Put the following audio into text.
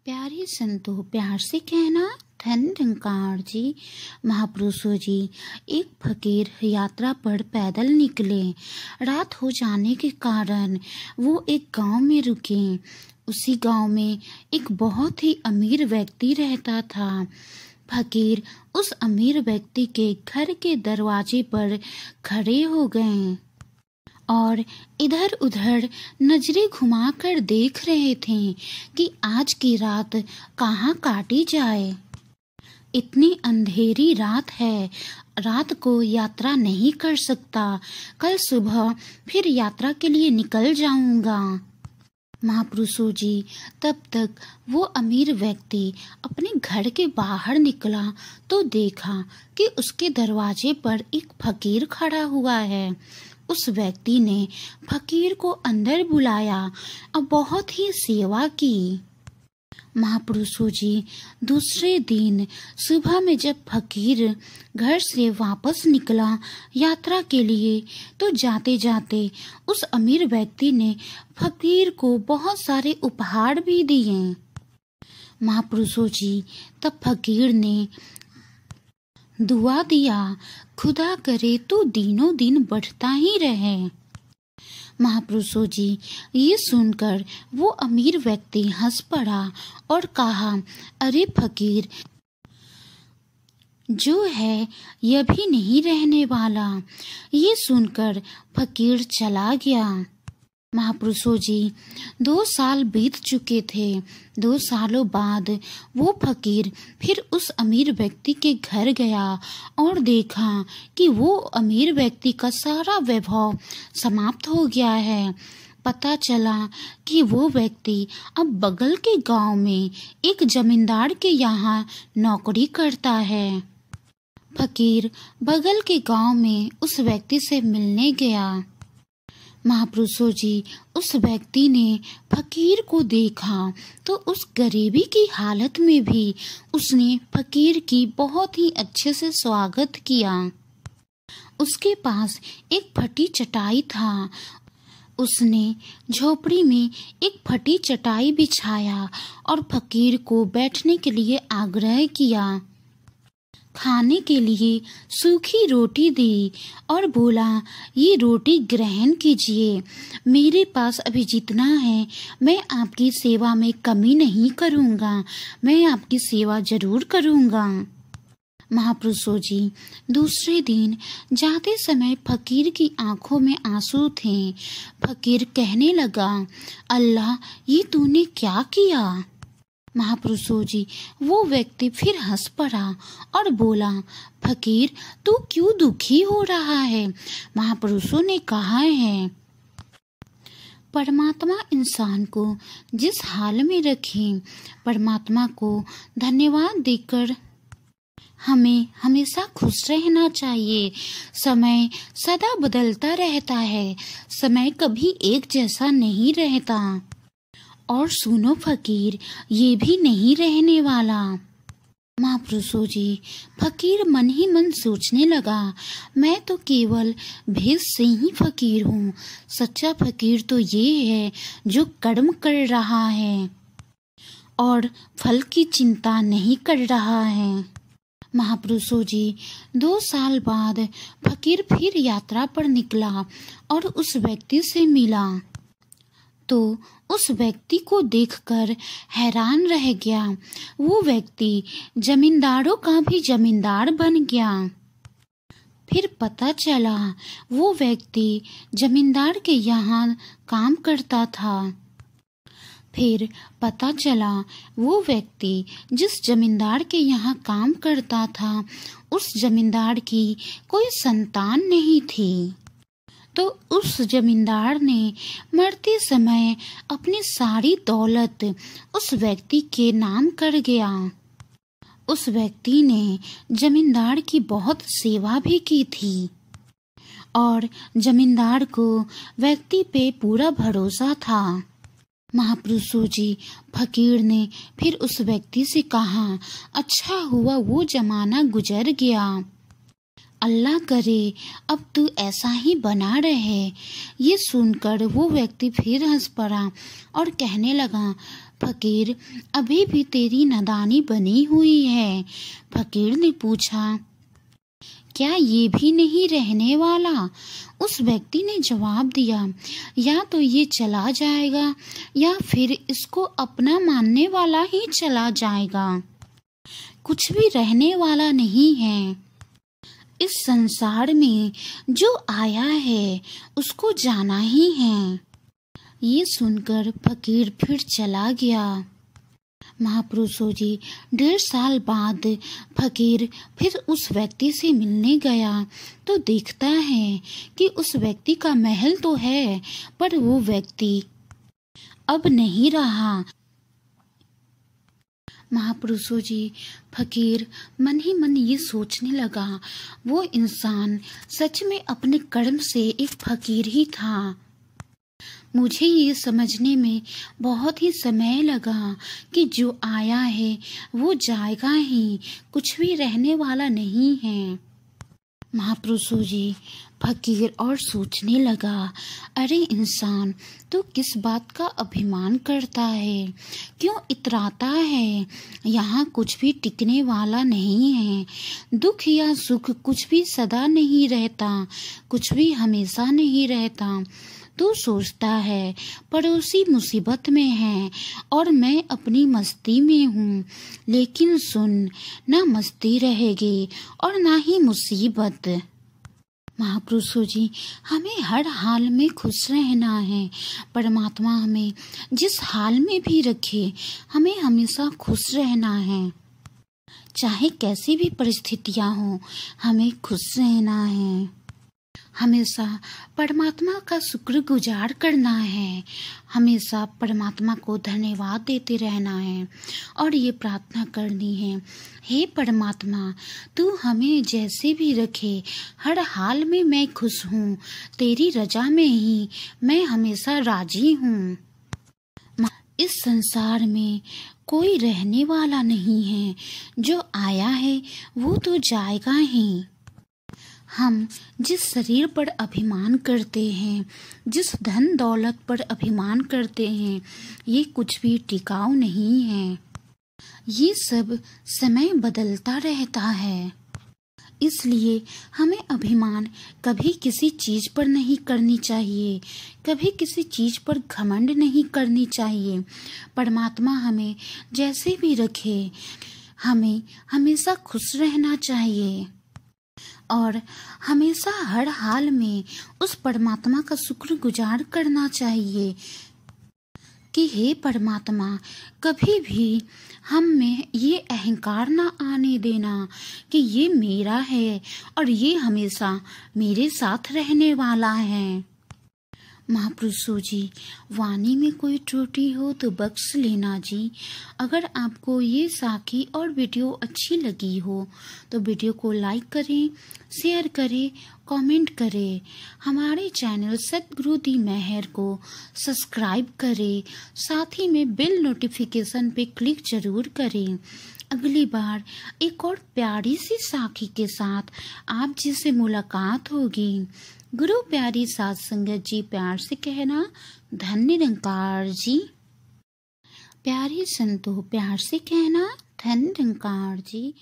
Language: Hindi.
प्यारे संतों, प्यार से कहना। धन निरंकार जी, महापुरुषों जी। एक फकीर यात्रा पर पैदल निकले। रात हो जाने के कारण वो एक गांव में रुके। उसी गांव में एक बहुत ही अमीर व्यक्ति रहता था। फकीर उस अमीर व्यक्ति के घर के दरवाजे पर खड़े हो गए और इधर उधर नजरें घुमाकर देख रहे थे कि आज की रात कहाँ काटी जाए। इतनी अंधेरी रात है, रात को यात्रा नहीं कर सकता। कल सुबह फिर यात्रा के लिए निकल जाऊंगा। महापुरुषों जी, तब तक वो अमीर व्यक्ति अपने घर के बाहर निकला तो देखा कि उसके दरवाजे पर एक फकीर खड़ा हुआ है। उस व्यक्ति ने फकीर को अंदर बुलाया और बहुत ही सेवा की। महापुरुषों जी, दूसरे दिन सुबह में जब फकीर घर से वापस निकला यात्रा के लिए, तो जाते जाते उस अमीर व्यक्ति ने फकीर को बहुत सारे उपहार भी दिए। महापुरुषों जी, तब फकीर ने दुआ दिया, खुदा करे तू दिनों दिन बढ़ता ही रहे। महापुरुषों जी, ये सुनकर वो अमीर व्यक्ति हंस पड़ा और कहा, अरे फकीर, जो है यह भी नहीं रहने वाला। ये सुनकर फकीर चला गया। महापुरुषों जी, 2 साल बीत चुके थे। 2 सालों बाद वो फकीर फिर उस अमीर व्यक्ति के घर गया और देखा कि वो अमीर व्यक्ति का सारा वैभव समाप्त हो गया है। पता चला कि वो व्यक्ति अब बगल के गांव में एक जमींदार के यहाँ नौकरी करता है। फकीर बगल के गांव में उस व्यक्ति से मिलने गया। महापुरुषों जी, उस व्यक्ति ने फकीर को देखा तो उस गरीबी की हालत में भी उसने फकीर की बहुत ही अच्छे से स्वागत किया। उसके पास एक फटी चटाई था। उसने झोपड़ी में एक फटी चटाई बिछाया और फकीर को बैठने के लिए आग्रह किया। खाने के लिए सूखी रोटी दी और बोला, ये रोटी ग्रहण कीजिए। मेरे पास अभी जितना है मैं आपकी सेवा में कमी नहीं करूँगा, मैं आपकी सेवा जरूर करूँगा। महापुरुषों जी, दूसरे दिन जाते समय फकीर की आंखों में आंसू थे। फकीर कहने लगा, अल्लाह, ये तूने क्या किया? महापुरुषों जी, वो व्यक्ति फिर हंस पड़ा और बोला, फकीर, तू क्यों दुखी हो रहा है? महापुरुषों ने कहा है, परमात्मा इंसान को जिस हाल में रखे, परमात्मा को धन्यवाद देकर हमें हमेशा खुश रहना चाहिए। समय सदा बदलता रहता है, समय कभी एक जैसा नहीं रहता। और सुनो फकीर, ये भी नहीं रहने वाला। महापुरुषों जी, फकीर मन ही मन सोचने लगा, मैं तो केवल भेष से ही फकीर हूँ। सच्चा फकीर तो ये है जो कर्म कर रहा है और फल की चिंता नहीं कर रहा है। महापुरुषों जी, 2 साल बाद फकीर फिर यात्रा पर निकला और उस व्यक्ति से मिला तो उस व्यक्ति को देखकर हैरान रह गया। वो व्यक्ति जमींदारों का भी जमींदार बन गया। फिर पता चला वो व्यक्ति जमींदार के यहाँ काम करता था। फिर पता चला वो व्यक्ति जिस जमींदार के यहाँ काम करता था, उस जमींदार की कोई संतान नहीं थी। तो उस जमींदार ने मरते समय अपनी सारी दौलत उस व्यक्ति के नाम कर गया। उस व्यक्ति ने जमींदार की बहुत सेवा भी की थी और जमींदार को व्यक्ति पे पूरा भरोसा था। महापुरुषों जी, फकीर ने फिर उस व्यक्ति से कहा, अच्छा हुआ वो जमाना गुजर गया। अल्लाह करे अब तू ऐसा ही बना रहे। ये सुनकर वो व्यक्ति फिर हंस पड़ा और कहने लगा, फकीर, अभी भी तेरी नादानी बनी हुई है। फकीर ने पूछा, क्या ये भी नहीं रहने वाला? उस व्यक्ति ने जवाब दिया, या तो ये चला जाएगा या फिर इसको अपना मानने वाला ही चला जाएगा। कुछ भी रहने वाला नहीं है। इस संसार में जो आया है उसको जाना ही है। ये सुनकर फकीर फिर चला गया। महापुरुषों जी, 1.5 साल बाद फकीर फिर उस व्यक्ति से मिलने गया तो देखता है कि उस व्यक्ति का महल तो है, पर वो व्यक्ति अब नहीं रहा। महापुरुषों जी, फकीर मन ही मन ये सोचने लगा, वो इंसान सच में अपने कर्म से एक फकीर ही था। मुझे ये समझने में बहुत ही समय लगा कि जो आया है वो जाएगा ही, कुछ भी रहने वाला नहीं है। महापुरुषों जी, फकीर और सोचने लगा, अरे इंसान, तू किस बात का अभिमान करता है? क्यों इतराता है? यहाँ कुछ भी टिकने वाला नहीं है। दुख या सुख कुछ भी सदा नहीं रहता, कुछ भी हमेशा नहीं रहता। तू सोचता है पड़ोसी मुसीबत में है और मैं अपनी मस्ती में हूँ, लेकिन सुन, ना मस्ती रहेगी और ना ही मुसीबत। महापुरुषों जी, हमें हर हाल में खुश रहना है। परमात्मा हमें जिस हाल में भी रखे, हमें हमेशा खुश रहना है। चाहे कैसी भी परिस्थितियां हो, हमें खुश रहना है। हमेशा परमात्मा का शुक्रगुजार करना है। हमेशा परमात्मा को धन्यवाद देते रहना है और ये प्रार्थना करनी है, हे परमात्मा, तू हमें जैसे भी रखे, हर हाल में मैं खुश हूँ। तेरी रजा में ही मैं हमेशा राजी हूँ। इस संसार में कोई रहने वाला नहीं है। जो आया है वो तो जाएगा ही। हम जिस शरीर पर अभिमान करते हैं, जिस धन दौलत पर अभिमान करते हैं, ये कुछ भी टिकाऊ नहीं है। ये सब समय बदलता रहता है। इसलिए हमें अभिमान कभी किसी चीज पर नहीं करनी चाहिए, कभी किसी चीज पर घमंड नहीं करनी चाहिए। परमात्मा हमें जैसे भी रखे, हमें हमेशा खुश रहना चाहिए और हमेशा हर हाल में उस परमात्मा का शुक्रगुजार करना चाहिए कि हे परमात्मा, कभी भी हम में ये अहंकार ना आने देना कि ये मेरा है और ये हमेशा मेरे साथ रहने वाला है। महापुरुषों जी, वाणी में कोई त्रुटि हो तो बख्श लेना जी। अगर आपको ये साखी और वीडियो अच्छी लगी हो तो वीडियो को लाइक करें, शेयर करें, कमेंट करें। हमारे चैनल सतगुरु दी मेहर को सब्सक्राइब करें, साथ ही में बेल नोटिफिकेशन पे क्लिक जरूर करें। अगली बार एक और प्यारी सी साखी के साथ आप जी से मुलाकात होगी। गुरु प्यारी साध संगत जी, प्यार से कहना धन्य निरंकार जी। प्यारी संतो, प्यार से कहना धन्य निरंकार जी।